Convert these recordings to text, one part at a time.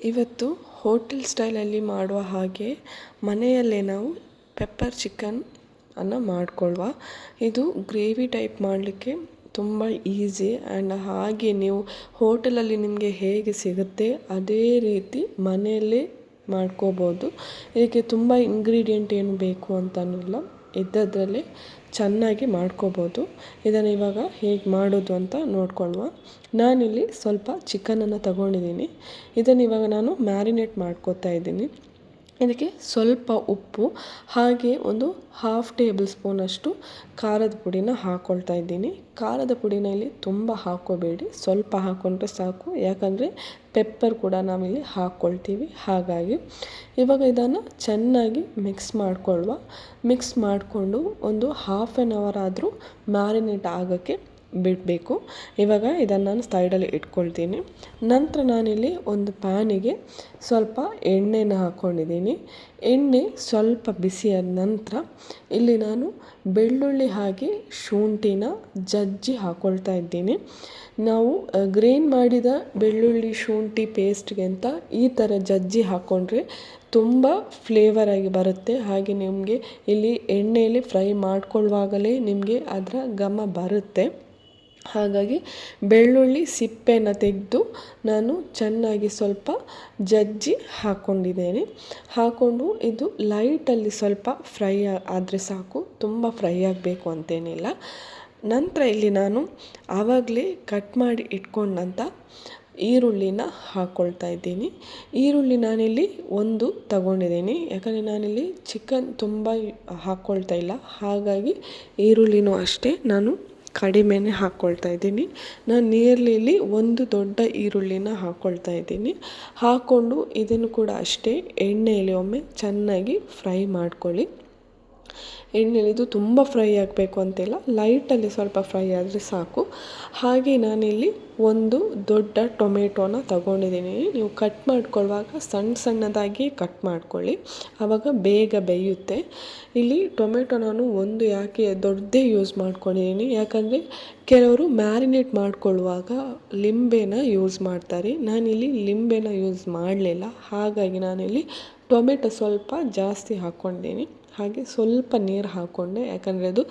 ಇವತ್ತು ಹೋಟೆಲ್ ಸ್ಟೈಲಲ್ಲಿ ಮಾಡುವ ಹಾಗೆ ಮನೆಯಲ್ಲೇ ನಾವು ಪೆಪ್ಪರ್ ಚಿಕನ್ ಅನ್ನು ಮಾಡಿಕೊಳ್ಳುವ. ಇದು ಗ್ರೇವಿ ಟೈಪ್ ಮಾಡಲಿಕ್ಕೆ ತುಂಬ ಈಸಿ ಆ್ಯಂಡ್ ಹಾಗೆ ನೀವು ಹೋಟೆಲಲ್ಲಿ ನಿಮಗೆ ಹೇಗೆ ಸಿಗುತ್ತೆ ಅದೇ ರೀತಿ ಮನೆಯಲ್ಲೇ ಮಾಡ್ಕೋಬೋದು. ಇದಕ್ಕೆ ತುಂಬ ಇಂಗ್ರೀಡಿಯೆಂಟ್ ಏನು ಬೇಕು ಅಂತನಿಲ್ಲ, ಇದ್ದದ್ರಲ್ಲೇ ಚೆನ್ನಾಗಿ ಮಾಡ್ಕೋಬೋದು. ಇದನ್ನು ಇವಾಗ ಹೇಗೆ ಮಾಡೋದು ಅಂತ ನೋಡ್ಕೊಳ್ಳುವ. ನಾನಿಲ್ಲಿ ಸ್ವಲ್ಪ ಚಿಕನನ್ನು ತಗೊಂಡಿದ್ದೀನಿ. ಇದನ್ನು ಇವಾಗ ನಾನು ಮ್ಯಾರಿನೇಟ್ ಮಾಡ್ಕೋತಾ ಇದ್ದೀನಿ. ಇದಕ್ಕೆ ಸ್ವಲ್ಪ ಉಪ್ಪು ಹಾಗೆ ಒಂದು 1/2 ಟೇಬಲ್ ಸ್ಪೂನಷ್ಟು ಖಾರದ ಪುಡಿನ ಹಾಕ್ಕೊಳ್ತಾ ಇದ್ದೀನಿ. ಖಾರದ ಪುಡಿನ ಇಲ್ಲಿ ತುಂಬ ಹಾಕ್ಕೋಬೇಡಿ, ಸ್ವಲ್ಪ ಹಾಕ್ಕೊಂಡ್ರೆ ಸಾಕು, ಯಾಕಂದರೆ ಪೆಪ್ಪರ್ ಕೂಡ ನಾವಿಲ್ಲಿ ಹಾಕ್ಕೊಳ್ತೀವಿ. ಹಾಗಾಗಿ ಇವಾಗ ಇದನ್ನು ಚೆನ್ನಾಗಿ ಮಿಕ್ಸ್ ಮಾಡಿಕೊಳ್ಳುವ. ಮಿಕ್ಸ್ ಮಾಡಿಕೊಂಡು ಒಂದು 1/2 ಅವರ್ ಆದರೂ ಮ್ಯಾರಿನೇಟ್ ಆಗೋಕ್ಕೆ ಬಿಡಬೇಕು. ಇವಾಗ ಇದನ್ನು ನಾನು ಸೈಡಲ್ಲಿ ಇಟ್ಕೊಳ್ತೀನಿ. ನಂತರ ನಾನಿಲ್ಲಿ ಒಂದು ಪ್ಯಾನಿಗೆ ಸ್ವಲ್ಪ ಎಣ್ಣೆನ ಹಾಕ್ಕೊಂಡಿದ್ದೀನಿ. ಎಣ್ಣೆ ಸ್ವಲ್ಪ ಬಿಸಿಯಾದ ನಂತರ ಇಲ್ಲಿ ನಾನು ಬೆಳ್ಳುಳ್ಳಿ ಹಾಗೆ ಶುಂಠಿನ ಜಜ್ಜಿ ಹಾಕ್ಕೊಳ್ತಾ ಇದ್ದೀನಿ. ನಾವು ಗ್ರೈಂಡ್ ಮಾಡಿದ ಬೆಳ್ಳುಳ್ಳಿ ಶುಂಠಿ ಪೇಸ್ಟ್ಗಿಂತ ಈ ಥರ ಜಜ್ಜಿ ಹಾಕ್ಕೊಂಡ್ರೆ ತುಂಬ ಫ್ಲೇವರಾಗಿ ಬರುತ್ತೆ. ಹಾಗೆ ನಿಮಗೆ ಇಲ್ಲಿ ಎಣ್ಣೆಯಲ್ಲಿ ಫ್ರೈ ಮಾಡ್ಕೊಳ್ಳುವಾಗಲೇ ನಿಮಗೆ ಅದರ ಘಮ ಬರುತ್ತೆ. ಹಾಗಾಗಿ ಬೆಳ್ಳುಳ್ಳಿ ಸಿಪ್ಪೆನ ತೆಗೆದು ನಾನು ಚೆನ್ನಾಗಿ ಸ್ವಲ್ಪ ಜಜ್ಜಿ ಹಾಕ್ಕೊಂಡಿದ್ದೇನೆ. ಹಾಕ್ಕೊಂಡು ಇದು ಲೈಟಲ್ಲಿ ಸ್ವಲ್ಪ ಫ್ರೈ ಆದರೆ ಸಾಕು, ತುಂಬ ಫ್ರೈ ಆಗಬೇಕು ಅಂತೇನಿಲ್ಲ. ನಂತರ ಇಲ್ಲಿ ನಾನು ಆವಾಗಲೇ ಕಟ್ ಮಾಡಿ ಇಟ್ಕೊಂಡಂಥ ಈರುಳ್ಳಿನ ಹಾಕ್ಕೊಳ್ತಾ ಇದ್ದೀನಿ. ಈರುಳ್ಳಿ ನಾನಿಲ್ಲಿ ಒಂದು ತಗೊಂಡಿದ್ದೀನಿ, ಯಾಕಂದರೆ ನಾನಿಲ್ಲಿ ಚಿಕನ್ ತುಂಬ ಹಾಕ್ಕೊಳ್ತಾ ಇಲ್ಲ. ಹಾಗಾಗಿ ಈರುಳ್ಳಿನೂ ಅಷ್ಟೇ ನಾನು ಕಡಿಮೆನೇ ಹಾಕ್ಕೊಳ್ತಾ ಇದ್ದೀನಿ. ನಾನು ನಿಯರ್ಲಿ ಒಂದು ದೊಡ್ಡ ಈರುಳ್ಳಿನ ಹಾಕ್ಕೊಳ್ತಾ ಇದ್ದೀನಿ. ಹಾಕ್ಕೊಂಡು ಇದನ್ನು ಕೂಡ ಅಷ್ಟೇ ಎಣ್ಣೆಯಲ್ಲಿ ಒಮ್ಮೆ ಚೆನ್ನಾಗಿ ಫ್ರೈ ಮಾಡ್ಕೊಳ್ಳಿ. ಎಣ್ಣೆಲಿ ಇದು ತುಂಬ ಫ್ರೈ ಆಗಬೇಕು ಅಂತಿಲ್ಲ, ಲೈಟಲ್ಲಿ ಸ್ವಲ್ಪ ಫ್ರೈ ಆದರೆ ಸಾಕು. ಹಾಗೆ ನಾನಿಲ್ಲಿ ಒಂದು ದೊಡ್ಡ ಟೊಮೆಟೊನ ತಗೊಂಡಿದ್ದೀನಿ. ನೀವು ಕಟ್ ಮಾಡ್ಕೊಳ್ಳುವಾಗ ಸಣ್ಣದಾಗಿ ಕಟ್ ಮಾಡ್ಕೊಳ್ಳಿ, ಆವಾಗ ಬೇಗ ಬೇಯುತ್ತೆ. ಇಲ್ಲಿ ಟೊಮೆಟೊ ನಾನು ಒಂದು ಯಾಕೆ ದೊಡ್ಡದೇ ಯೂಸ್ ಮಾಡ್ಕೊಂಡಿದ್ದೀನಿ, ಯಾಕಂದರೆ ಕೆಲವರು ಮ್ಯಾರಿನೇಟ್ ಮಾಡ್ಕೊಳ್ಳುವಾಗ ಲಿಂಬೆನ ಯೂಸ್ ಮಾಡ್ತಾರೆ. ನಾನಿಲ್ಲಿ ಲಿಂಬೆನ ಯೂಸ್ ಮಾಡಲಿಲ್ಲ. ಹಾಗಾಗಿ ನಾನಿಲ್ಲಿ ಟೊಮೆಟೊ ಸ್ವಲ್ಪ ಜಾಸ್ತಿ ಹಾಕ್ಕೊಂಡಿದ್ದೀನಿ. ಹಾಗೆ ಸ್ವಲ್ಪ ನೀರು ಹಾಕ್ಕೊಂಡೆ, ಯಾಕಂದರೆ ಅದು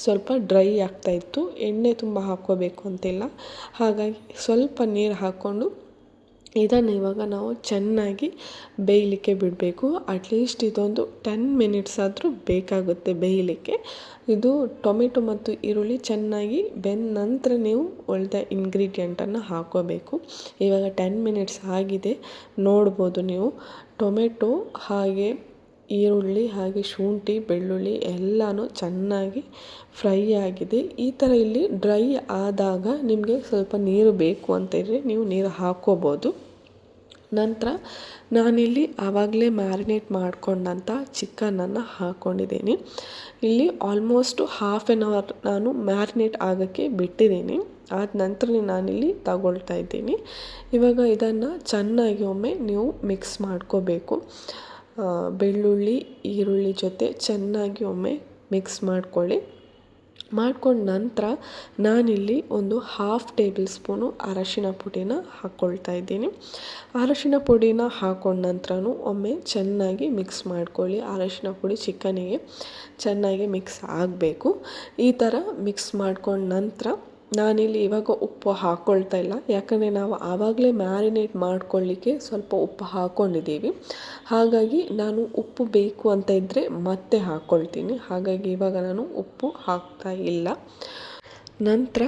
ಸ್ವಲ್ಪ ಡ್ರೈ ಆಗ್ತಾಯಿತ್ತು. ಎಣ್ಣೆ ತುಂಬ ಹಾಕ್ಕೋಬೇಕು ಅಂತಿಲ್ಲ. ಹಾಗಾಗಿ ಸ್ವಲ್ಪ ನೀರು ಹಾಕ್ಕೊಂಡು ಇದನ್ನು ಇವಾಗ ನಾವು ಚೆನ್ನಾಗಿ ಬೇಯಲಿಕ್ಕೆ ಬಿಡಬೇಕು. ಅಟ್ಲೀಸ್ಟ್ ಇದೊಂದು 10 ಮಿನಿಟ್ಸ್ ಆದರೂ ಬೇಕಾಗುತ್ತೆ ಬೇಯಲಿಕ್ಕೆ. ಇದು ಟೊಮೆಟೊ ಮತ್ತು ಈರುಳ್ಳಿ ಚೆನ್ನಾಗಿ ಬೆಂದ ನಂತರ ನೀವು ಉಳಿದ ಇಂಗ್ರೀಡಿಯೆಂಟನ್ನು ಹಾಕ್ಕೋಬೇಕು. ಇವಾಗ 10 ಮಿನಿಟ್ಸ್ ಆಗಿದೆ, ನೋಡ್ಬೋದು ನೀವು. ಟೊಮೆಟೊ ಹಾಗೆ ಈರುಳ್ಳಿ ಹಾಗೆ ಶುಂಠಿ ಬೆಳ್ಳುಳ್ಳಿ ಎಲ್ಲನೂ ಚೆನ್ನಾಗಿ ಫ್ರೈ ಆಗಿದೆ. ಈ ಥರ ಇಲ್ಲಿ ಡ್ರೈ ಆದಾಗ ನಿಮಗೆ ಸ್ವಲ್ಪ ನೀರು ಬೇಕು ಅಂತ ಇದ್ದರೆ ನೀವು ನೀರು ಹಾಕ್ಕೋಬೋದು. ನಂತರ ನಾನಿಲ್ಲಿ ಆವಾಗಲೇ ಮ್ಯಾರಿನೇಟ್ ಮಾಡ್ಕೊಂಡಂಥ ಚಿಕನನ್ನು ಹಾಕ್ಕೊಂಡಿದ್ದೀನಿ. ಇಲ್ಲಿ ಆಲ್ಮೋಸ್ಟು 1/2 ಅವರ್ ನಾನು ಮ್ಯಾರಿನೇಟ್ ಆಗೋಕ್ಕೆ ಬಿಟ್ಟಿದ್ದೀನಿ. ಆದ ನಂತರ ನಾನಿಲ್ಲಿ ತಗೊಳ್ತಾ ಇದ್ದೀನಿ. ಇವಾಗ ಇದನ್ನು ಚೆನ್ನಾಗಿ ಒಮ್ಮೆ ನೀವು ಮಿಕ್ಸ್ ಮಾಡ್ಕೋಬೇಕು. ಬೆಳ್ಳುಳ್ಳಿ ಈರುಳ್ಳಿ ಜೊತೆ ಚೆನ್ನಾಗಿ ಒಮ್ಮೆ ಮಿಕ್ಸ್ ಮಾಡ್ಕೊಳ್ಳಿ. ಮಾಡ್ಕೊಂಡ ನಂತರ ನಾನಿಲ್ಲಿ ಒಂದು 1/2 ಟೇಬಲ್ ಸ್ಪೂನು ಅರಶಿನ ಪುಡಿನ ಹಾಕ್ಕೊಳ್ತಾ ಇದ್ದೀನಿ. ಅರಶಿನ ಪುಡಿನ ಹಾಕ್ಕೊಂಡ ನಂತರನೂ ಒಮ್ಮೆ ಚೆನ್ನಾಗಿ ಮಿಕ್ಸ್ ಮಾಡ್ಕೊಳ್ಳಿ. ಅರಶಿನ ಪುಡಿ ಚಿಕನಿಗೆ ಚೆನ್ನಾಗಿ ಮಿಕ್ಸ್ ಆಗಬೇಕು. ಈ ಥರ ಮಿಕ್ಸ್ ಮಾಡ್ಕೊಂಡ ನಂತರ ನಾನಿಲ್ಲಿ ಇವಾಗ ಉಪ್ಪು ಹಾಕ್ಕೊಳ್ತಾ ಇಲ್ಲ, ಯಾಕಂದರೆ ನಾವು ಆವಾಗಲೇ ಮ್ಯಾರಿನೇಟ್ ಮಾಡ್ಕೊಳ್ಳಿಕ್ಕೆ ಸ್ವಲ್ಪ ಉಪ್ಪು ಹಾಕ್ಕೊಂಡಿದ್ದೀವಿ. ಹಾಗಾಗಿ ನಾನು ಉಪ್ಪು ಬೇಕು ಅಂತ ಇದ್ದರೆ ಮತ್ತೆ ಹಾಕ್ಕೊಳ್ತೀನಿ. ಹಾಗಾಗಿ ಇವಾಗ ನಾನು ಉಪ್ಪು ಹಾಕ್ತಾ ಇಲ್ಲ. ನಂತರ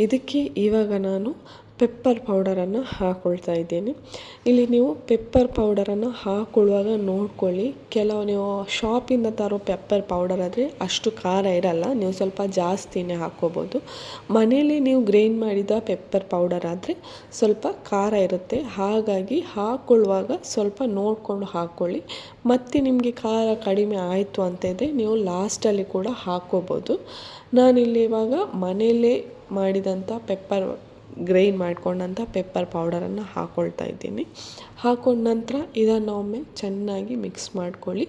ಇದಕ್ಕೆ ಇವಾಗ ನಾನು ಪೆಪ್ಪರ್ ಪೌಡರನ್ನು ಹಾಕ್ಕೊಳ್ತಾ ಇದ್ದೀನಿ. ಇಲ್ಲಿ ನೀವು ಪೆಪ್ಪರ್ ಪೌಡರನ್ನು ಹಾಕ್ಕೊಳ್ಳುವಾಗ ನೋಡ್ಕೊಳ್ಳಿ, ಕೆಲವು ನೀವು ಶಾಪಿಂದ ತರೋ ಪೆಪ್ಪರ್ ಪೌಡರ್ ಆದರೆ ಅಷ್ಟು ಖಾರ ಇರಲ್ಲ, ನೀವು ಸ್ವಲ್ಪ ಜಾಸ್ತಿನೇ ಹಾಕ್ಕೋಬೋದು. ಮನೆಯಲ್ಲಿ ನೀವು ಗ್ರೈಂಡ್ ಮಾಡಿದ ಪೆಪ್ಪರ್ ಪೌಡರ್ ಆದರೆ ಸ್ವಲ್ಪ ಖಾರ ಇರುತ್ತೆ. ಹಾಗಾಗಿ ಹಾಕ್ಕೊಳ್ಳುವಾಗ ಸ್ವಲ್ಪ ನೋಡಿಕೊಂಡು ಹಾಕ್ಕೊಳ್ಳಿ. ಮತ್ತು ನಿಮಗೆ ಖಾರ ಕಡಿಮೆ ಆಯಿತು ಅಂತ ಇದ್ದರೆ ನೀವು ಲಾಸ್ಟಲ್ಲಿ ಕೂಡ ಹಾಕ್ಕೋಬೋದು. ನಾನಿಲ್ಲಿ ಇವಾಗ ಮನೆಯಲ್ಲೇ ಮಾಡಿದಂಥ ಗ್ರೈಂಡ್ ಮಾಡ್ಕೊಂಡಂಥ ಪೆಪ್ಪರ್ ಪೌಡರನ್ನು ಹಾಕ್ಕೊಳ್ತಾ ಇದ್ದೀನಿ. ಹಾಕ್ಕೊಂಡ ನಂತರ ಇದನ್ನು ಒಮ್ಮೆ ಚೆನ್ನಾಗಿ ಮಿಕ್ಸ್ ಮಾಡ್ಕೊಳ್ಳಿ.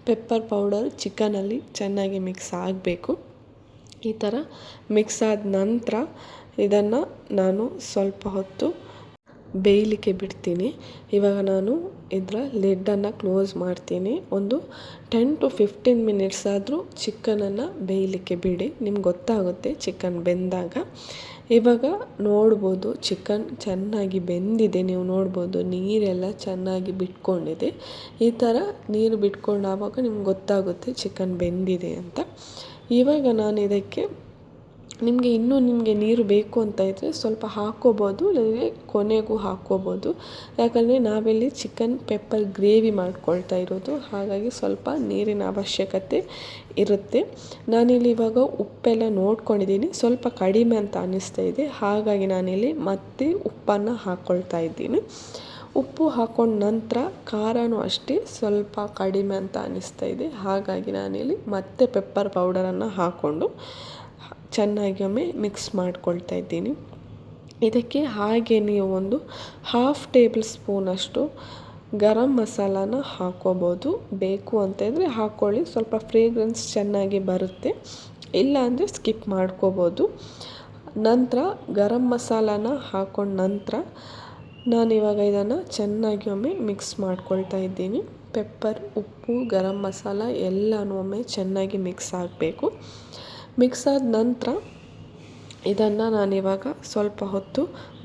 ಪೆಪ್ಪರ್ ಪೌಡರ್ ಚಿಕನಲ್ಲಿ ಚೆನ್ನಾಗಿ ಮಿಕ್ಸ್ ಆಗಬೇಕು. ಈ ಥರ ಮಿಕ್ಸ್ ಆದ ನಂತರ ಇದನ್ನು ನಾನು ಸ್ವಲ್ಪ ಹೊತ್ತು ಬೇಯಲಿಕ್ಕೆ ಬಿಡ್ತೀನಿ. ಇವಾಗ ನಾನು ಇದರ ಲಿಡ್ಡನ್ನು ಕ್ಲೋಸ್ ಮಾಡ್ತೀನಿ. ಒಂದು 10-15 ಮಿನಿಟ್ಸ್ ಆದರೂ ಚಿಕನನ್ನು ಬೇಯಲಿಕ್ಕೆ ಬಿಡಿ. ನಿಮ್ಗೆ ಗೊತ್ತಾಗುತ್ತೆ ಚಿಕನ್ ಬೆಂದಾಗ. ಇವಾಗ ನೋಡ್ಬೋದು ಚಿಕನ್ ಚೆನ್ನಾಗಿ ಬೆಂದಿದೆ. ನೀವು ನೋಡ್ಬೋದು ನೀರೆಲ್ಲ ಚೆನ್ನಾಗಿ ಬಿಟ್ಕೊಂಡಿದೆ. ಈ ಥರ ನೀರು ಬಿಟ್ಕೊಂಡು ಆವಾಗ ನಿಮ್ಗೆ ಗೊತ್ತಾಗುತ್ತೆ ಚಿಕನ್ ಬೆಂದಿದೆ ಅಂತ. ಇವಾಗ ನಾನು ಇದಕ್ಕೆ ನಿಮಗೆ ನೀರು ಬೇಕು ಅಂತ ಇದ್ದರೆ ಸ್ವಲ್ಪ ಹಾಕ್ಕೋಬೋದು, ಇಲ್ಲಂದರೆ ಕೊನೆಗೂ ಹಾಕ್ಕೋಬೋದು. ಯಾಕಂದರೆ ನಾವಿಲ್ಲಿ ಚಿಕನ್ ಪೆಪ್ಪರ್ ಗ್ರೇವಿ ಮಾಡ್ಕೊಳ್ತಾ ಇರೋದು, ಹಾಗಾಗಿ ಸ್ವಲ್ಪ ನೀರಿನ ಅವಶ್ಯಕತೆ ಇರುತ್ತೆ. ನಾನಿಲ್ಲಿ ಇವಾಗ ಉಪ್ಪೆಲ್ಲ ನೋಡ್ಕೊಂಡಿದ್ದೀನಿ, ಸ್ವಲ್ಪ ಕಡಿಮೆ ಅಂತ ಅನ್ನಿಸ್ತಾ ಇದೆ. ಹಾಗಾಗಿ ನಾನಿಲ್ಲಿ ಮತ್ತೆ ಉಪ್ಪನ್ನು ಹಾಕ್ಕೊಳ್ತಾ ಇದ್ದೀನಿ. ಉಪ್ಪು ಹಾಕ್ಕೊಂಡ ನಂತರ ಖಾರನೂ ಅಷ್ಟೇ ಸ್ವಲ್ಪ ಕಡಿಮೆ ಅಂತ ಅನ್ನಿಸ್ತಾ ಇದೆ. ಹಾಗಾಗಿ ನಾನಿಲ್ಲಿ ಮತ್ತೆ ಪೆಪ್ಪರ್ ಪೌಡರನ್ನು ಹಾಕ್ಕೊಂಡು ಚೆನ್ನಾಗಿ ಒಮ್ಮೆ ಮಿಕ್ಸ್ ಮಾಡ್ಕೊಳ್ತಾ ಇದ್ದೀನಿ. ಇದಕ್ಕೆ ಹಾಗೆ ನೀವು ಒಂದು 1/2 ಟೇಬಲ್ ಸ್ಪೂನಷ್ಟು ಗರಂ ಮಸಾಲಾನ ಹಾಕ್ಕೋಬೋದು. ಬೇಕು ಅಂತ ಇದ್ದರೆ ಹಾಕ್ಕೊಳ್ಳಿ, ಸ್ವಲ್ಪ ಫ್ರೇಗ್ರೆನ್ಸ್ ಚೆನ್ನಾಗಿ ಬರುತ್ತೆ. ಇಲ್ಲ ಅಂದರೆ ಸ್ಕಿಪ್ ಮಾಡ್ಕೋಬೋದು. ನಂತರ ಗರಂ ಮಸಾಲಾನ ಹಾಕ್ಕೊಂಡ ನಂತರ ನಾನಿವಾಗ ಇದನ್ನು ಚೆನ್ನಾಗಿ ಒಮ್ಮೆ ಮಿಕ್ಸ್ ಮಾಡ್ಕೊಳ್ತಾ ಇದ್ದೀನಿ. ಪೆಪ್ಪರ್, ಉಪ್ಪು, ಗರಂ ಮಸಾಲ ಎಲ್ಲನೂ ಒಮ್ಮೆ ಚೆನ್ನಾಗಿ ಮಿಕ್ಸ್ ಆಗಬೇಕು. ಮಿಕ್ಸ್ ಆದ ನಂತರ ಇದನ್ನು ನಾನಿವಾಗ ಸ್ವಲ್ಪ ಹೊತ್ತು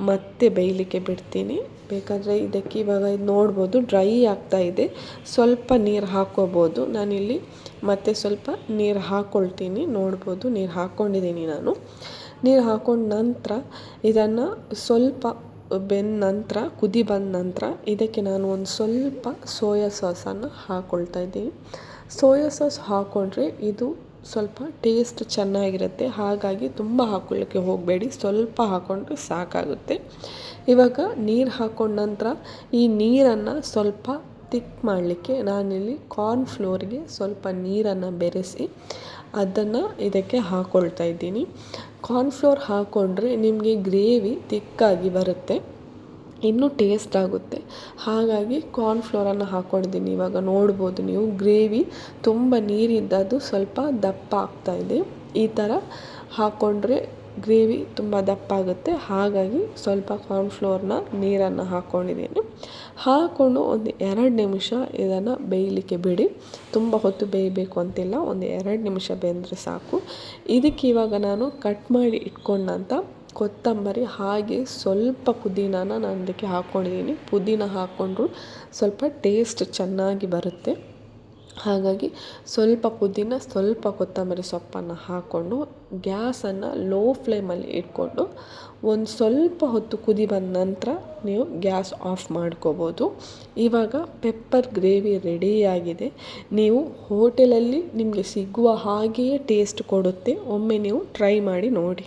ಮತ್ತೆ ಬೇಯಲಿಕ್ಕೆ ಬಿಡ್ತೀನಿ. ಬೇಕಾದರೆ ಇದಕ್ಕೆ ಇವಾಗ ಇದು ನೋಡ್ಬೋದು ಡ್ರೈ ಆಗ್ತಾ ಇದೆ, ಸ್ವಲ್ಪ ನೀರು ಹಾಕ್ಕೋಬೋದು. ನಾನಿಲ್ಲಿ ಮತ್ತೆ ಸ್ವಲ್ಪ ನೀರು ಹಾಕ್ಕೊಳ್ತೀನಿ. ನೋಡ್ಬೋದು ನೀರು ಹಾಕ್ಕೊಂಡಿದ್ದೀನಿ ನಾನು. ನೀರು ಹಾಕ್ಕೊಂಡ ನಂತರ ಇದನ್ನು ಸ್ವಲ್ಪ ಬೆಂದ ನಂತರ, ಕುದಿ ಬಂದ ನಂತರ ಇದಕ್ಕೆ ನಾನು ಒಂದು ಸ್ವಲ್ಪ ಸೋಯಾ ಸಾಸನ್ನು ಹಾಕ್ಕೊಳ್ತಾ ಇದ್ದೀನಿ. ಸೋಯಾ ಸಾಸ್ ಹಾಕ್ಕೊಂಡ್ರೆ ಇದು ಸ್ವಲ್ಪ ಟೇಸ್ಟ್ ಚೆನ್ನಾಗಿರುತ್ತೆ. ಹಾಗಾಗಿ ತುಂಬ ಹಾಕ್ಕೊಳ್ಳೋಕ್ಕೆ ಹೋಗಬೇಡಿ, ಸ್ವಲ್ಪ ಹಾಕ್ಕೊಂಡ್ರೆ ಸಾಕಾಗುತ್ತೆ. ಇವಾಗ ನೀರು ಹಾಕ್ಕೊಂಡ ನಂತರ ಈ ನೀರನ್ನು ಸ್ವಲ್ಪ ತಿಕ್ ಮಾಡಲಿಕ್ಕೆ ನಾನಿಲ್ಲಿ ಕಾರ್ನ್ಫ್ಲೋರ್ಗೆ ಸ್ವಲ್ಪ ನೀರನ್ನು ಬೆರೆಸಿ ಅದನ್ನು ಇದಕ್ಕೆ ಹಾಕ್ಕೊಳ್ತಾ ಇದ್ದೀನಿ. ಕಾರ್ನ್ಫ್ಲೋರ್ ಹಾಕ್ಕೊಂಡ್ರೆ ನಿಮಗೆ ಗ್ರೇವಿ ತಿಕ್ಕಾಗಿ ಬರುತ್ತೆ, ಇನ್ನೂ ಟೇಸ್ಟ್ ಆಗುತ್ತೆ. ಹಾಗಾಗಿ ಕಾರ್ನ್ಫ್ಲೋರನ್ನು ಹಾಕ್ಕೊಂಡಿದ್ದೀನಿ. ಇವಾಗ ನೋಡ್ಬೋದು ನೀವು ಗ್ರೇವಿ ತುಂಬ ನೀರಿದ್ದದ್ದು ಸ್ವಲ್ಪ ದಪ್ಪ ಆಗ್ತಾಯಿದೆ. ಈ ಥರ ಹಾಕ್ಕೊಂಡ್ರೆ ಗ್ರೇವಿ ತುಂಬ ದಪ್ಪ ಆಗುತ್ತೆ. ಹಾಗಾಗಿ ಸ್ವಲ್ಪ ಕಾರ್ನ್ಫ್ಲೋರ್ನ ನೀರನ್ನು ಹಾಕ್ಕೊಂಡಿದ್ದೀನಿ. ಹಾಕ್ಕೊಂಡು ಒಂದು 2 ನಿಮಿಷ ಇದನ್ನು ಬೇಯಲಿಕ್ಕೆ ಬಿಡಿ. ತುಂಬ ಹೊತ್ತು ಬೇಯಬೇಕು ಅಂತಿಲ್ಲ, ಒಂದು 2 ನಿಮಿಷ ಬೆಂದರೆ ಸಾಕು. ಇದಕ್ಕೆ ಇವಾಗ ನಾನು ಕಟ್ ಮಾಡಿ ಇಟ್ಕೊಂಡಂಥ ಕೊತ್ತಂಬರಿ ಹಾಗೆ ಸ್ವಲ್ಪ ಪುದೀನಾನ ನಾನು ಇದಕ್ಕೆ ಹಾಕ್ಕೊಂಡಿದ್ದೀನಿ. ಪುದೀನ ಹಾಕ್ಕೊಂಡ್ರು ಸ್ವಲ್ಪ ಟೇಸ್ಟ್ ಚೆನ್ನಾಗಿ ಬರುತ್ತೆ. ಹಾಗಾಗಿ ಸ್ವಲ್ಪ ಪುದೀನ, ಸ್ವಲ್ಪ ಕೊತ್ತಂಬರಿ ಸೊಪ್ಪನ್ನು ಹಾಕ್ಕೊಂಡು ಗ್ಯಾಸನ್ನು ಲೋ ಫ್ಲೇಮಲ್ಲಿ ಇಟ್ಕೊಂಡು ಒಂದು ಸ್ವಲ್ಪ ಹೊತ್ತು ಕುದಿ ಬಂದ ನಂತರ ನೀವು ಗ್ಯಾಸ್ ಆಫ್ ಮಾಡ್ಕೋಬೋದು. ಇವಾಗ ಪೆಪ್ಪರ್ ಗ್ರೇವಿ ರೆಡಿಯಾಗಿದೆ. ನೀವು ಹೋಟೆಲಲ್ಲಿ ನಿಮಗೆ ಸಿಗುವ ಹಾಗೆಯೇ ಟೇಸ್ಟ್ ಕೊಡುತ್ತೆ. ಒಮ್ಮೆ ನೀವು ಟ್ರೈ ಮಾಡಿ ನೋಡಿ.